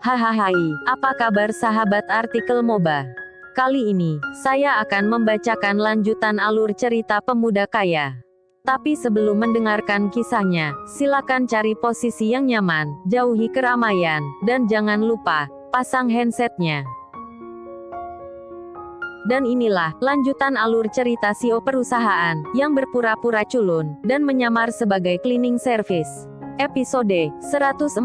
Hahaha, apa kabar sahabat artikel MOBA? Kali ini, saya akan membacakan lanjutan alur cerita pemuda kaya. Tapi sebelum mendengarkan kisahnya, silakan cari posisi yang nyaman, jauhi keramaian, dan jangan lupa, pasang handsetnya. Dan inilah, lanjutan alur cerita CEO perusahaan, yang berpura-pura culun, dan menyamar sebagai cleaning service. Episode 149.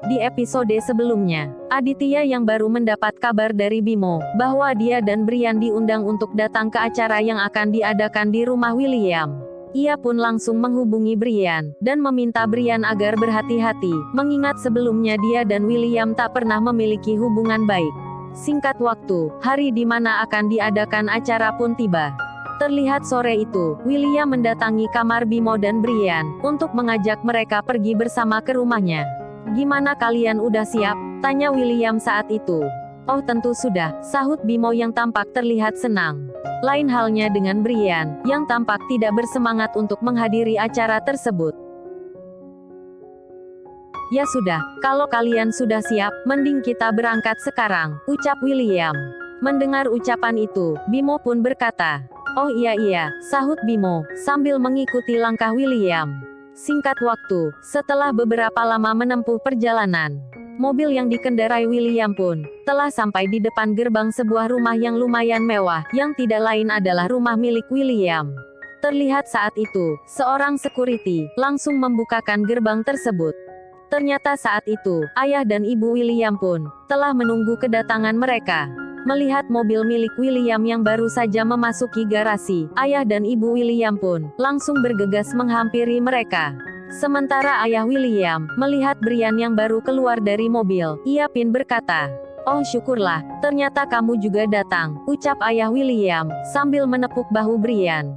Di episode sebelumnya, Aditya yang baru mendapat kabar dari Bimo, bahwa dia dan Brian diundang untuk datang ke acara yang akan diadakan di rumah William. Ia pun langsung menghubungi Brian, dan meminta Brian agar berhati-hati, mengingat sebelumnya dia dan William tak pernah memiliki hubungan baik. Singkat waktu, hari di mana akan diadakan acara pun tiba. Terlihat sore itu, William mendatangi kamar Bimo dan Brian, untuk mengajak mereka pergi bersama ke rumahnya. "Gimana kalian udah siap?" tanya William saat itu. "Oh tentu sudah," sahut Bimo yang tampak terlihat senang. Lain halnya dengan Brian, yang tampak tidak bersemangat untuk menghadiri acara tersebut. "Ya sudah, kalau kalian sudah siap, mending kita berangkat sekarang," ucap William. Mendengar ucapan itu, Bimo pun berkata, "Oh iya," sahut Bimo, sambil mengikuti langkah William. Singkat waktu, setelah beberapa lama menempuh perjalanan, mobil yang dikendarai William pun telah sampai di depan gerbang sebuah rumah yang lumayan mewah, yang tidak lain adalah rumah milik William. Terlihat saat itu, seorang security langsung membukakan gerbang tersebut. Ternyata saat itu, ayah dan ibu William pun telah menunggu kedatangan mereka. Melihat mobil milik William yang baru saja memasuki garasi, ayah dan ibu William pun langsung bergegas menghampiri mereka. Sementara ayah William melihat Brian yang baru keluar dari mobil, ia pun berkata, "Oh syukurlah, ternyata kamu juga datang," ucap ayah William, sambil menepuk bahu Brian.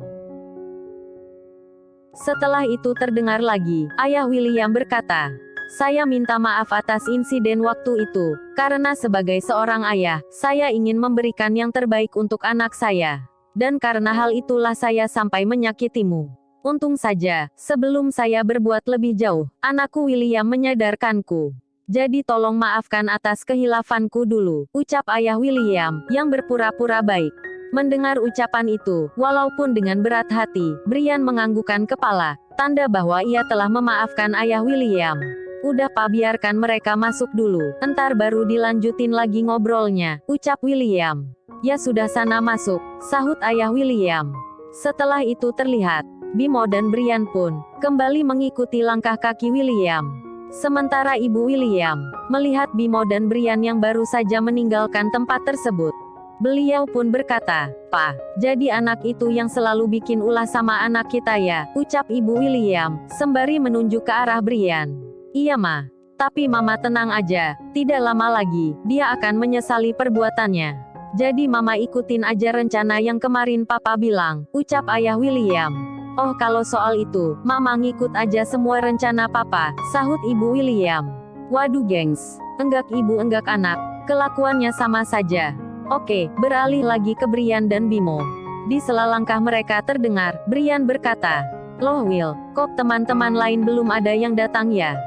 Setelah itu terdengar lagi, ayah William berkata, "Saya minta maaf atas insiden waktu itu, karena sebagai seorang ayah, saya ingin memberikan yang terbaik untuk anak saya. Dan karena hal itulah saya sampai menyakitimu. Untung saja, sebelum saya berbuat lebih jauh, anakku William menyadarkanku. Jadi tolong maafkan atas kehilafanku dulu," ucap ayah William, yang berpura-pura baik. Mendengar ucapan itu, walaupun dengan berat hati, Brian menganggukkan kepala, tanda bahwa ia telah memaafkan ayah William. "Udah pak, biarkan mereka masuk dulu, entar baru dilanjutin lagi ngobrolnya," ucap William. "Ya sudah sana masuk," sahut ayah William. Setelah itu terlihat, Bimo dan Brian pun kembali mengikuti langkah kaki William. Sementara ibu William melihat Bimo dan Brian yang baru saja meninggalkan tempat tersebut. Beliau pun berkata, "Pak, jadi anak itu yang selalu bikin ulah sama anak kita ya," ucap ibu William, sembari menunjuk ke arah Brian. "Iya ma. Tapi mama tenang aja, tidak lama lagi, dia akan menyesali perbuatannya. Jadi mama ikutin aja rencana yang kemarin papa bilang," ucap ayah William. "Oh kalau soal itu, mama ngikut aja semua rencana papa," sahut ibu William. "Waduh gengs, enggak ibu enggak anak, kelakuannya sama saja." Oke, beralih lagi ke Brian dan Bimo. Di sela langkah mereka terdengar, Brian berkata, "Loh Will, kok teman-teman lain belum ada yang datang ya?"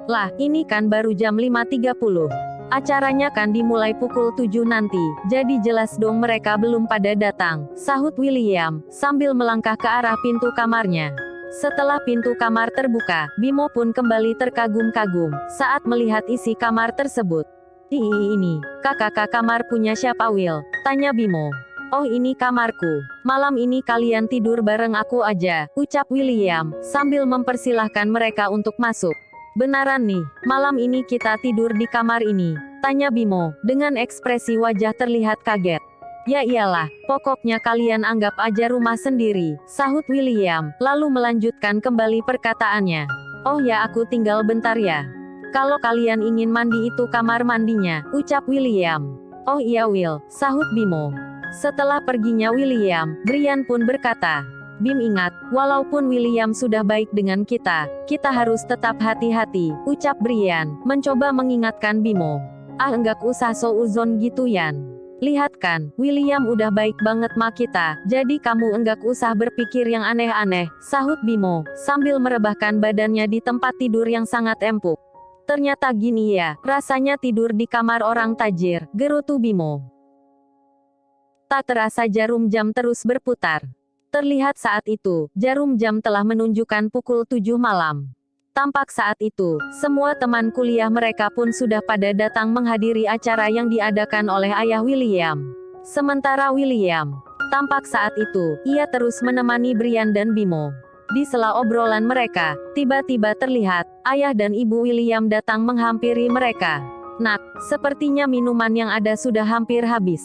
"Lah, ini kan baru jam 5.30. Acaranya kan dimulai pukul 7 nanti, jadi jelas dong mereka belum pada datang," sahut William, sambil melangkah ke arah pintu kamarnya. Setelah pintu kamar terbuka, Bimo pun kembali terkagum-kagum, saat melihat isi kamar tersebut. Ini, kakak kamar punya siapa Will?" tanya Bimo. "Oh ini kamarku. Malam ini kalian tidur bareng aku aja," ucap William, sambil mempersilahkan mereka untuk masuk. "Benaran nih, malam ini kita tidur di kamar ini?" tanya Bimo, dengan ekspresi wajah terlihat kaget. "Ya iyalah, pokoknya kalian anggap aja rumah sendiri," sahut William, lalu melanjutkan kembali perkataannya. "Oh ya aku tinggal bentar ya. Kalau kalian ingin mandi itu kamar mandinya," ucap William. "Oh iya Will," sahut Bimo. Setelah perginya William, Brian pun berkata, "Bim ingat, walaupun William sudah baik dengan kita harus tetap hati-hati," ucap Brian, mencoba mengingatkan Bimo. "Ah enggak usah souzon gitu Yan. Lihat kan, William udah baik banget sama kita, jadi kamu enggak usah berpikir yang aneh-aneh," sahut Bimo, sambil merebahkan badannya di tempat tidur yang sangat empuk. Ternyata gini ya, rasanya tidur di kamar orang tajir, gerutu Bimo. Tak terasa jarum jam terus berputar. Terlihat saat itu, jarum jam telah menunjukkan pukul 7 malam. Tampak saat itu, semua teman kuliah mereka pun sudah pada datang menghadiri acara yang diadakan oleh ayah William. Sementara William, tampak saat itu, ia terus menemani Brian dan Bimo. Di sela obrolan mereka, tiba-tiba terlihat, ayah dan ibu William datang menghampiri mereka. Nak, sepertinya minuman yang ada sudah hampir habis.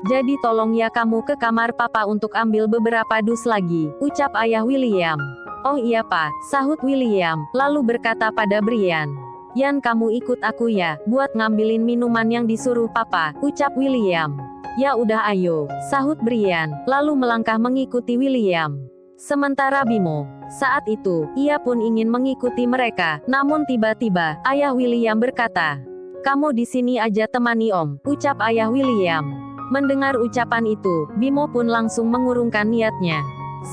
Jadi tolong ya kamu ke kamar papa untuk ambil beberapa dus lagi, ucap ayah William. Oh iya pak, sahut William, lalu berkata pada Brian. Yan kamu ikut aku ya, buat ngambilin minuman yang disuruh papa, ucap William. Ya udah ayo, sahut Brian, lalu melangkah mengikuti William. Sementara Bimo, saat itu, ia pun ingin mengikuti mereka, namun tiba-tiba, ayah William berkata, kamu di sini aja temani om, ucap ayah William. Mendengar ucapan itu, Bimo pun langsung mengurungkan niatnya.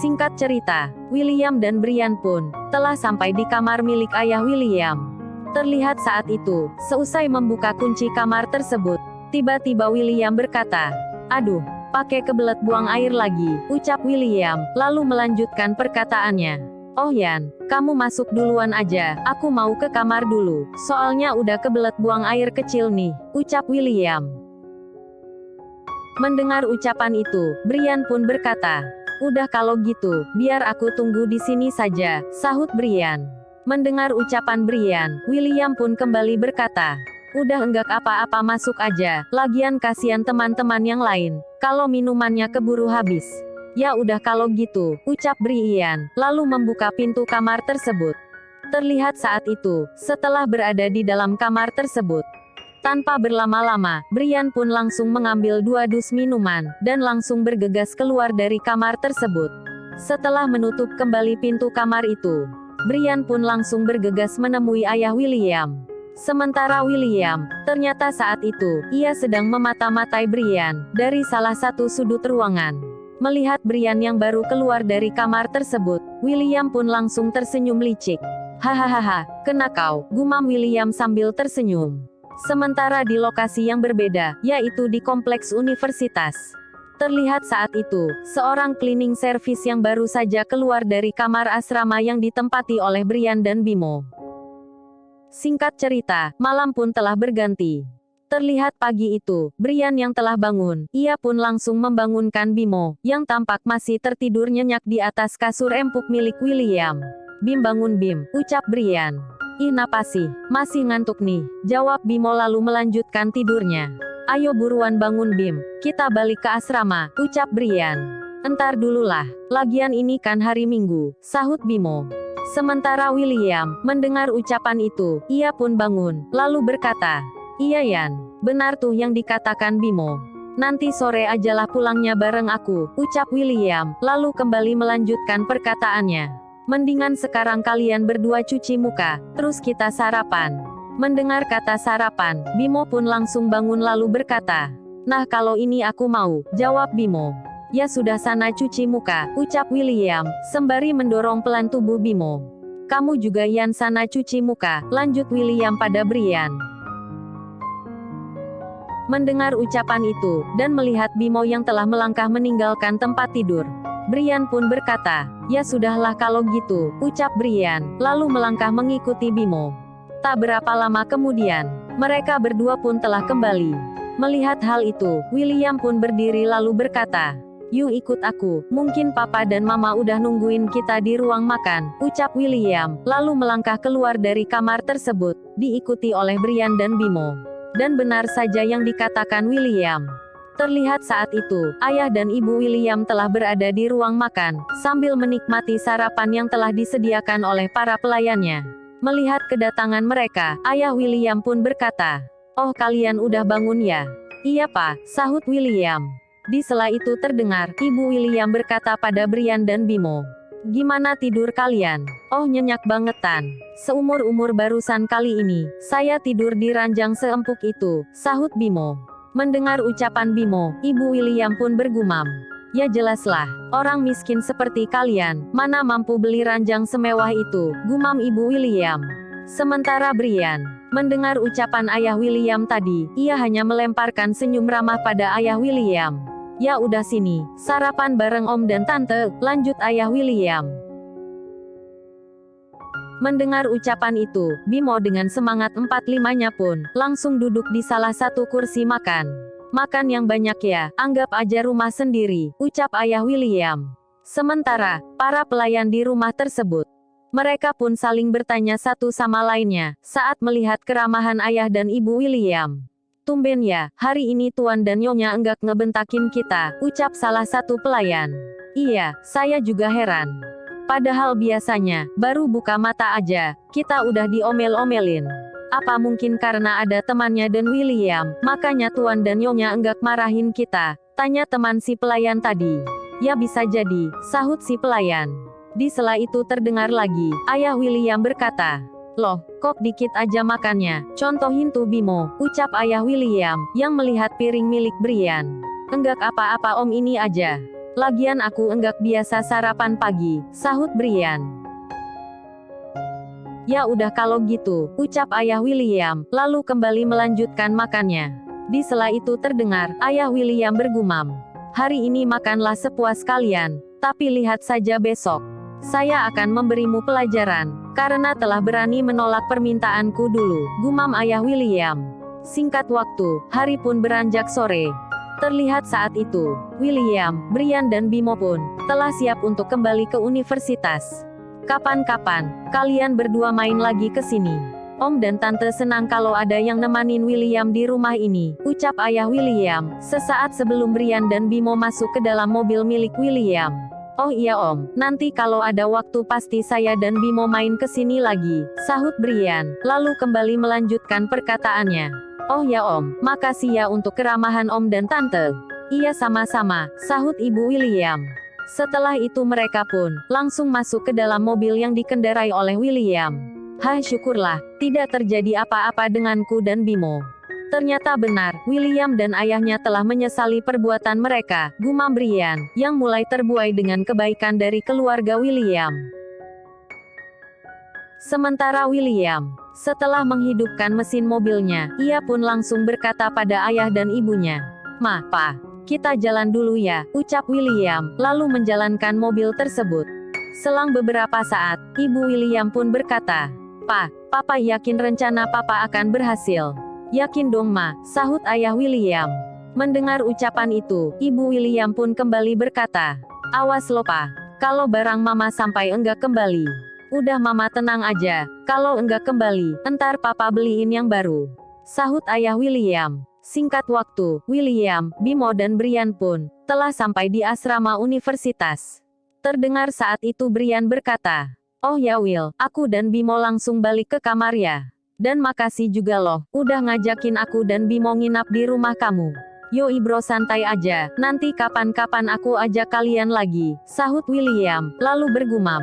Singkat cerita, William dan Brian pun, telah sampai di kamar milik ayah William. Terlihat saat itu, seusai membuka kunci kamar tersebut, tiba-tiba William berkata, aduh, pakai kebelet buang air lagi, ucap William, lalu melanjutkan perkataannya. Oh Yan, kamu masuk duluan aja, aku mau ke kamar dulu, soalnya udah kebelet buang air kecil nih, ucap William. Mendengar ucapan itu, Brian pun berkata, udah kalau gitu, biar aku tunggu di sini saja, sahut Brian. Mendengar ucapan Brian, William pun kembali berkata, udah enggak apa-apa masuk aja, lagian kasihan teman-teman yang lain, kalau minumannya keburu habis. Ya udah kalau gitu, ucap Brian, lalu membuka pintu kamar tersebut. Terlihat saat itu, setelah berada di dalam kamar tersebut, tanpa berlama-lama, Brian pun langsung mengambil 2 dus minuman, dan langsung bergegas keluar dari kamar tersebut. Setelah menutup kembali pintu kamar itu, Brian pun langsung bergegas menemui ayah William. Sementara William, ternyata saat itu, ia sedang memata-matai Brian, dari salah satu sudut ruangan. Melihat Brian yang baru keluar dari kamar tersebut, William pun langsung tersenyum licik. Hahaha, kena kau, gumam William sambil tersenyum. Sementara di lokasi yang berbeda, yaitu di kompleks universitas. Terlihat saat itu, seorang cleaning service yang baru saja keluar dari kamar asrama yang ditempati oleh Brian dan Bimo. Singkat cerita, malam pun telah berganti. Terlihat pagi itu, Brian yang telah bangun, ia pun langsung membangunkan Bimo, yang tampak masih tertidur nyenyak di atas kasur empuk milik William. Bim bangun Bim, ucap Brian. Ih napa sih, masih ngantuk nih, jawab Bimo lalu melanjutkan tidurnya. Ayo buruan bangun Bim, kita balik ke asrama, ucap Brian. Entar dululah, lagian ini kan hari Minggu, sahut Bimo. Sementara William, mendengar ucapan itu, ia pun bangun, lalu berkata, iya Yan, benar tuh yang dikatakan Bimo. Nanti sore ajalah pulangnya bareng aku, ucap William, lalu kembali melanjutkan perkataannya. Mendingan sekarang kalian berdua cuci muka, terus kita sarapan. Mendengar kata sarapan, Bimo pun langsung bangun lalu berkata, nah kalau ini aku mau, jawab Bimo. Ya sudah sana cuci muka, ucap William, sembari mendorong pelan tubuh Bimo. Kamu juga Yan sana cuci muka, lanjut William pada Brian. Mendengar ucapan itu, dan melihat Bimo yang telah melangkah meninggalkan tempat tidur, Brian pun berkata, ya sudahlah kalau gitu, ucap Brian, lalu melangkah mengikuti Bimo. Tak berapa lama kemudian, mereka berdua pun telah kembali. Melihat hal itu, William pun berdiri lalu berkata, yuk ikut aku, mungkin papa dan mama udah nungguin kita di ruang makan, ucap William, lalu melangkah keluar dari kamar tersebut, diikuti oleh Brian dan Bimo. Dan benar saja yang dikatakan William. Terlihat saat itu, ayah dan ibu William telah berada di ruang makan, sambil menikmati sarapan yang telah disediakan oleh para pelayannya. Melihat kedatangan mereka, ayah William pun berkata, oh kalian udah bangun ya? Iya pak, sahut William. Di sela itu terdengar, ibu William berkata pada Brian dan Bimo. Gimana tidur kalian? Oh nyenyak bangetan. Seumur-umur barusan kali ini, saya tidur di ranjang seempuk itu, sahut Bimo. Mendengar ucapan Bimo, ibu William pun bergumam. Ya jelaslah, orang miskin seperti kalian, mana mampu beli ranjang semewah itu, gumam ibu William. Sementara Brian, Mendengar ucapan ayah William tadi, ia hanya melemparkan senyum ramah pada ayah William. Ya udah sini, sarapan bareng om dan tante, lanjut ayah William. Mendengar ucapan itu, Bimo dengan semangat 45-nya pun, langsung duduk di salah satu kursi makan. Makan yang banyak ya, anggap aja rumah sendiri, ucap ayah William. Sementara, para pelayan di rumah tersebut, mereka pun saling bertanya satu sama lainnya, saat melihat keramahan ayah dan ibu William. Tumben ya, hari ini tuan dan nyonya enggak ngebentakin kita, ucap salah satu pelayan. Iya, saya juga heran. Padahal biasanya, baru buka mata aja, kita udah diomel-omelin. Apa mungkin karena ada temannya dan William, makanya tuan dan nyonya enggak marahin kita, tanya teman si pelayan tadi. Ya bisa jadi, sahut si pelayan. Di sela itu terdengar lagi, ayah William berkata, loh, kok dikit aja makannya, contohin tuh Bimo, ucap ayah William, yang melihat piring milik Brian. Enggak apa-apa om ini aja. Lagian aku enggak biasa sarapan pagi, sahut Brian. Ya udah kalau gitu, ucap ayah William, lalu kembali melanjutkan makannya. Di sela itu terdengar, ayah William bergumam. Hari ini makanlah sepuas kalian, tapi lihat saja besok. Saya akan memberimu pelajaran, karena telah berani menolak permintaanku dulu, gumam ayah William. Singkat waktu, hari pun beranjak sore. Terlihat saat itu, William, Brian dan Bimo pun telah siap untuk kembali ke universitas. Kapan-kapan, kalian berdua main lagi ke sini. Om dan Tante senang kalau ada yang nemanin William di rumah ini, ucap ayah William, sesaat sebelum Brian dan Bimo masuk ke dalam mobil milik William. Oh iya om, nanti kalau ada waktu pasti saya dan Bimo main ke sini lagi, sahut Brian, lalu kembali melanjutkan perkataannya. Oh ya om, makasih ya untuk keramahan om dan tante. Iya sama-sama, sahut ibu William. Setelah itu mereka pun, langsung masuk ke dalam mobil yang dikendarai oleh William. Hah syukurlah, tidak terjadi apa-apa denganku dan Bimo. Ternyata benar, William dan ayahnya telah menyesali perbuatan mereka, gumam Brian, yang mulai terbuai dengan kebaikan dari keluarga William. Sementara William, setelah menghidupkan mesin mobilnya, ia pun langsung berkata pada ayah dan ibunya, "Ma, Pa, kita jalan dulu ya," ucap William, lalu menjalankan mobil tersebut. Selang beberapa saat, ibu William pun berkata, "Pa, Papa yakin rencana Papa akan berhasil?" "Yakin dong Ma," sahut ayah William. Mendengar ucapan itu, ibu William pun kembali berkata, "Awas lo Pa, kalau barang Mama sampai enggak kembali. Udah Mama tenang aja, kalau enggak kembali, entar Papa beliin yang baru," sahut ayah William. Singkat waktu, William, Bimo dan Brian pun telah sampai di asrama universitas. Terdengar saat itu Brian berkata, "Oh ya Will, aku dan Bimo langsung balik ke kamar ya. Dan makasih juga loh, udah ngajakin aku dan Bimo nginap di rumah kamu. Yoi bro santai aja, nanti kapan-kapan aku ajak kalian lagi," sahut William, lalu bergumam.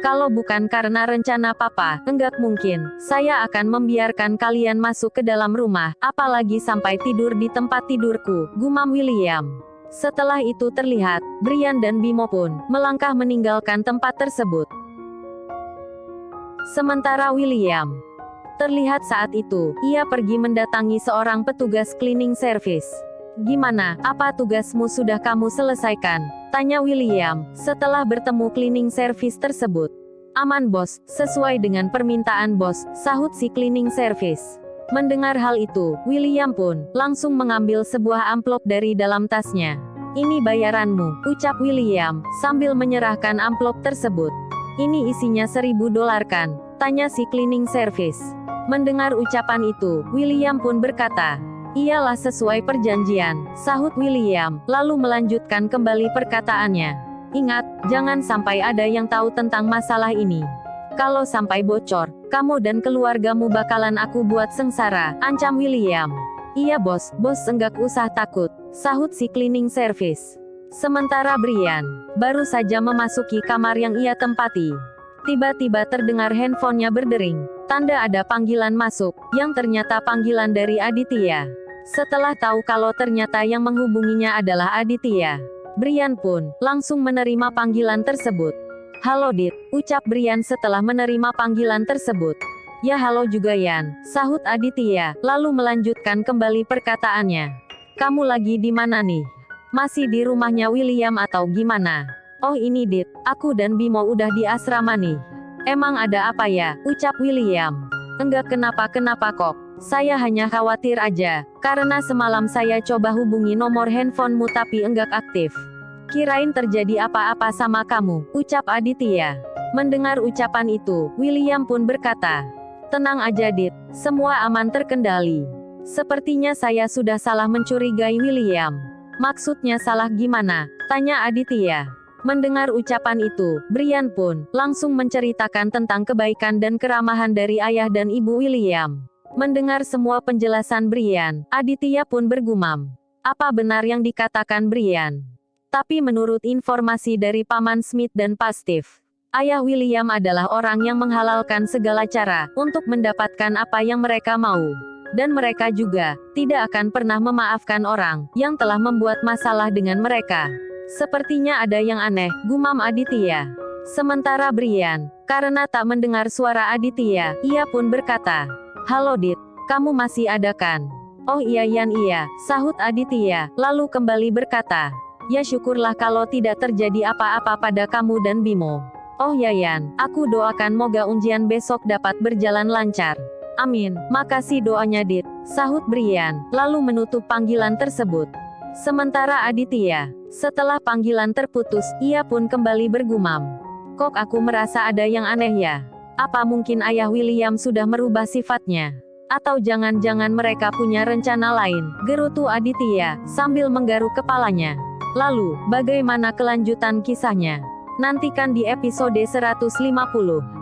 "Kalau bukan karena rencana Papa, enggak mungkin saya akan membiarkan kalian masuk ke dalam rumah, apalagi sampai tidur di tempat tidurku," gumam William. Setelah itu terlihat, Brian dan Bimo pun melangkah meninggalkan tempat tersebut. Sementara William, terlihat saat itu, ia pergi mendatangi seorang petugas cleaning service. "Gimana, apa tugasmu sudah kamu selesaikan?" tanya William, setelah bertemu cleaning service tersebut. "Aman bos, sesuai dengan permintaan bos," sahut si cleaning service. Mendengar hal itu, William pun langsung mengambil sebuah amplop dari dalam tasnya. "Ini bayaranmu," ucap William, sambil menyerahkan amplop tersebut. "Ini isinya $1.000 kan?" tanya si cleaning service. Mendengar ucapan itu, William pun berkata, "Iyalah sesuai perjanjian," sahut William, lalu melanjutkan kembali perkataannya. "Ingat, jangan sampai ada yang tahu tentang masalah ini. Kalau sampai bocor, kamu dan keluargamu bakalan aku buat sengsara," ancam William. "Iya bos, bos enggak usah takut," sahut si cleaning service. Sementara Brian baru saja memasuki kamar yang ia tempati. Tiba-tiba terdengar handphonenya berdering. Tanda ada panggilan masuk, yang ternyata panggilan dari Aditya. Setelah tahu kalau ternyata yang menghubunginya adalah Aditya, Brian pun langsung menerima panggilan tersebut. "Halo Dit," ucap Brian setelah menerima panggilan tersebut. Ya halo juga Yan, sahut Aditya, lalu melanjutkan kembali perkataannya. Kamu lagi di mana nih? Masih di rumahnya William atau gimana? Oh ini Dit, aku dan Bimo udah di asrama nih. Emang ada apa ya? Ucap William. Enggak kenapa-kenapa kok. Saya hanya khawatir aja, karena semalam saya coba hubungi nomor handphonemu tapi enggak aktif. Kirain terjadi apa-apa sama kamu, ucap Aditya. Mendengar ucapan itu, William pun berkata, tenang aja Dit, semua aman terkendali. Sepertinya saya sudah salah mencurigai William. Maksudnya salah gimana? Tanya Aditya. Mendengar ucapan itu, Brian pun langsung menceritakan tentang kebaikan dan keramahan dari ayah dan ibu William. Mendengar semua penjelasan Brian, Aditya pun bergumam. Apa benar yang dikatakan Brian? Tapi menurut informasi dari Paman Smith dan Pak Steve, ayah William adalah orang yang menghalalkan segala cara untuk mendapatkan apa yang mereka mau. Dan mereka juga tidak akan pernah memaafkan orang yang telah membuat masalah dengan mereka. Sepertinya ada yang aneh, gumam Aditya. Sementara Brian, karena tak mendengar suara Aditya, ia pun berkata, halo Dit, kamu masih ada kan? Oh iya Yan iya, sahut Aditya, lalu kembali berkata, ya syukurlah kalau tidak terjadi apa-apa pada kamu dan Bimo. Oh ya Yan, aku doakan moga ujian besok dapat berjalan lancar. Amin, makasih doanya Dit, sahut Brian, lalu menutup panggilan tersebut. Sementara Aditya, setelah panggilan terputus, ia pun kembali bergumam. Kok aku merasa ada yang aneh ya? Apa mungkin ayah William sudah merubah sifatnya? Atau jangan-jangan mereka punya rencana lain, gerutu Aditya, sambil menggaruk kepalanya. Lalu, bagaimana kelanjutan kisahnya? Nantikan di episode 150.